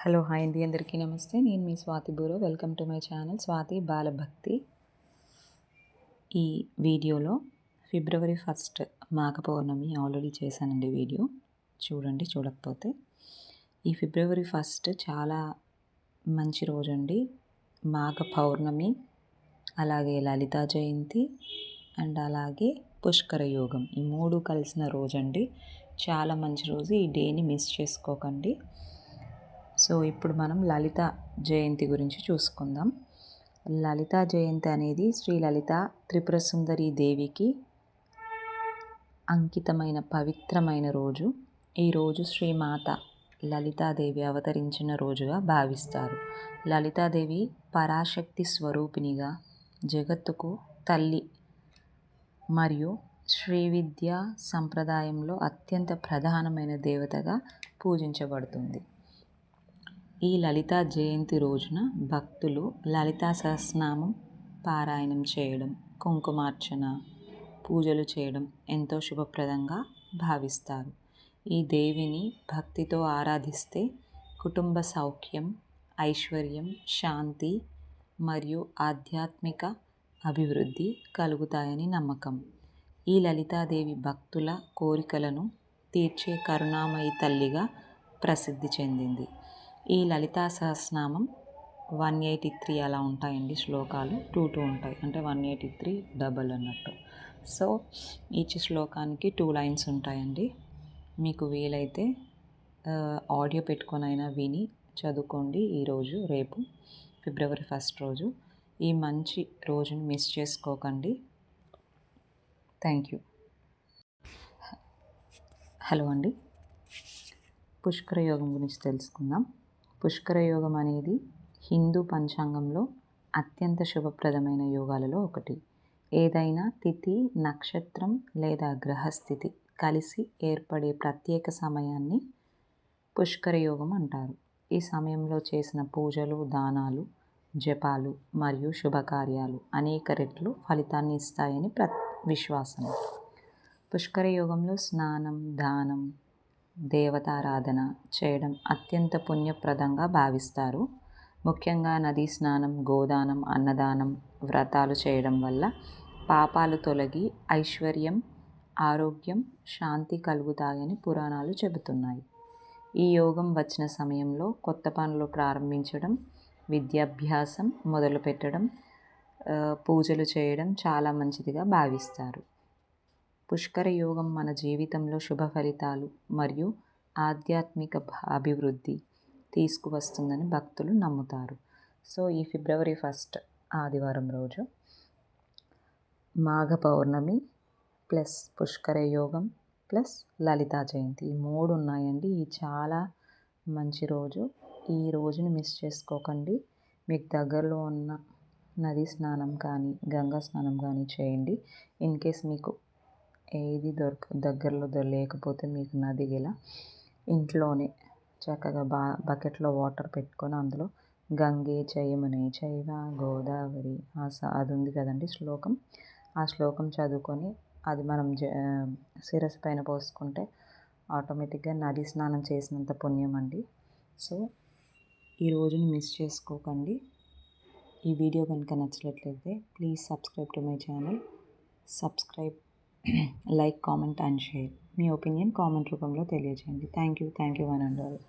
Hello hi అండి, అందరికీ నమస్తే. నేను మీ స్వాతి బూరో. Welcome to my channel Swathi Balabhakti. ఈ వీడియోలో ఫిబ్రవరి 1 మాఘ పౌర్ణమి ఆల్రెడీ చేశానండి వీడియో. చూడండి చూడకపోతే. ఈ ఫిబ్రవరి 1 చాలా మంచి రోజండి. మాఘ పౌర్ణమి, అలాగే లలితా జయంతి అండ్ అలాగే పుష్కర యోగం, ఈ మూడు కలిసిన రోజండి. చాలా మంచి రోజు. ఈ డేని మిస్ చేసుకోకండి. సో ఇప్పుడు మనం లలిత జయంతి గురించి చూసుకుందాం. లలితా జయంతి అనేది శ్రీ లలిత త్రిపుర సుందరి దేవికి అంకితమైన పవిత్రమైన రోజు. ఈరోజు శ్రీమాత లలితాదేవి అవతరించిన రోజుగా భావిస్తారు. లలితాదేవి పరాశక్తి స్వరూపిణిగా, జగత్తుకు తల్లి మరియు శ్రీ విద్యా సంప్రదాయంలో అత్యంత ప్రధానమైన దేవతగా పూజించబడుతుంది. ఈ లలితా జయంతి రోజున భక్తులు లలితా సహస్రనామం పారాయణం చేయడం, కుంకుమార్చన, పూజలు చేయడం ఎంతో శుభప్రదంగా భావిస్తారు. ఈ దేవిని భక్తితో ఆరాధిస్తే కుటుంబ సౌఖ్యం, ఐశ్వర్యం, శాంతి మరియు ఆధ్యాత్మిక అభివృద్ధి కలుగుతాయని నమ్మకం. ఈ లలితాదేవి భక్తుల కోరికలను తీర్చే కరుణామయి తల్లిగా ప్రసిద్ధి చెందింది. ఈ లలితా సహస్రనామం 183 అలా ఉంటాయండి శ్లోకాలు. 2 ఉంటాయి, అంటే 183 డబల్ అన్నట్టు. సో ఈచ్ శ్లోకానికి 2 లైన్స్ ఉంటాయండి. మీకు వీలైతే ఆడియో పెట్టుకొనైనా విని చదువుకోండి. ఈరోజు రేపు ఫిబ్రవరి 1 రోజు. ఈ మంచి రోజును మిస్ చేసుకోకండి. Thank you. హలో అండి, పుష్కర యోగం గురించి తెలుసుకుందాం. పుష్కర యోగం అనేది హిందూ పంచాంగంలో అత్యంత శుభప్రదమైన యోగాలలో ఒకటి. ఏదైనా తిథి, నక్షత్రం లేదా గ్రహస్థితి కలిసి ఏర్పడే ప్రత్యేక సమయాన్ని పుష్కర యోగం అంటారు. ఈ సమయంలో చేసిన పూజలు, దానాలు, జపాలు మరియు శుభకార్యాలు అనేక రెట్లు ఫలితాన్ని ఇస్తాయని విశ్వాసం. పుష్కర యోగంలో స్నానం, దానం, దేవతారాధన చేయడం అత్యంత పుణ్యప్రదంగా భావిస్తారు. ముఖ్యంగా నదీ స్నానం, గోదానం, అన్నదానం, వ్రతాలు చేయడం వల్ల పాపాలు తొలగి ఐశ్వర్యం, ఆరోగ్యం, శాంతి కలుగుతాయని పురాణాలు చెబుతున్నాయి. ఈ యోగం వచ్చిన సమయంలో కొత్త పనులు ప్రారంభించడం, విద్యాభ్యాసం మొదలుపెట్టడం, పూజలు చేయడం చాలా మంచిదిగా భావిస్తారు. పుష్కర యోగం మన జీవితంలో శుభ ఫలితాలు మరియు ఆధ్యాత్మిక అభివృద్ధి తీసుకువస్తుందని భక్తులు నమ్ముతారు. సో ఈ ఫిబ్రవరి 1 ఆదివారం రోజు మాఘ పౌర్ణమి ప్లస్ పుష్కర యోగం ప్లస్ లలితా జయంతి, ఈ 3 ఉన్నాయండి. ఈ చాలా మంచి రోజు. ఈ రోజుని మిస్ చేసుకోకండి. మీకు దగ్గరలో ఉన్న నది స్నానం కానీ, గంగా స్నానం కానీ చేయండి. ఇన్ కేస్ మీకు ఏది దగ్గరలో లేకపోతే మీకు నది గల ఇంట్లోనే చక్కగా బకెట్లో వాటర్ పెట్టుకొని అందులో గంగే చయమునే చైవ గోదావరి అది ఉంది కదండి శ్లోకం. ఆ శ్లోకం చదువుకొని అది మనం శిరస్సు పైన పోసుకుంటే ఆటోమేటిక్గా నది స్నానం చేసినంత పుణ్యం అండి. సో ఈ రోజుని మిస్ చేసుకోకండి. ఈ వీడియో కనుక నచ్చినట్లయితే please subscribe to my channel. Subscribe, like, comment and share. Me opinion comment రూపంలో తెలియజేయండి. Thank you one and all.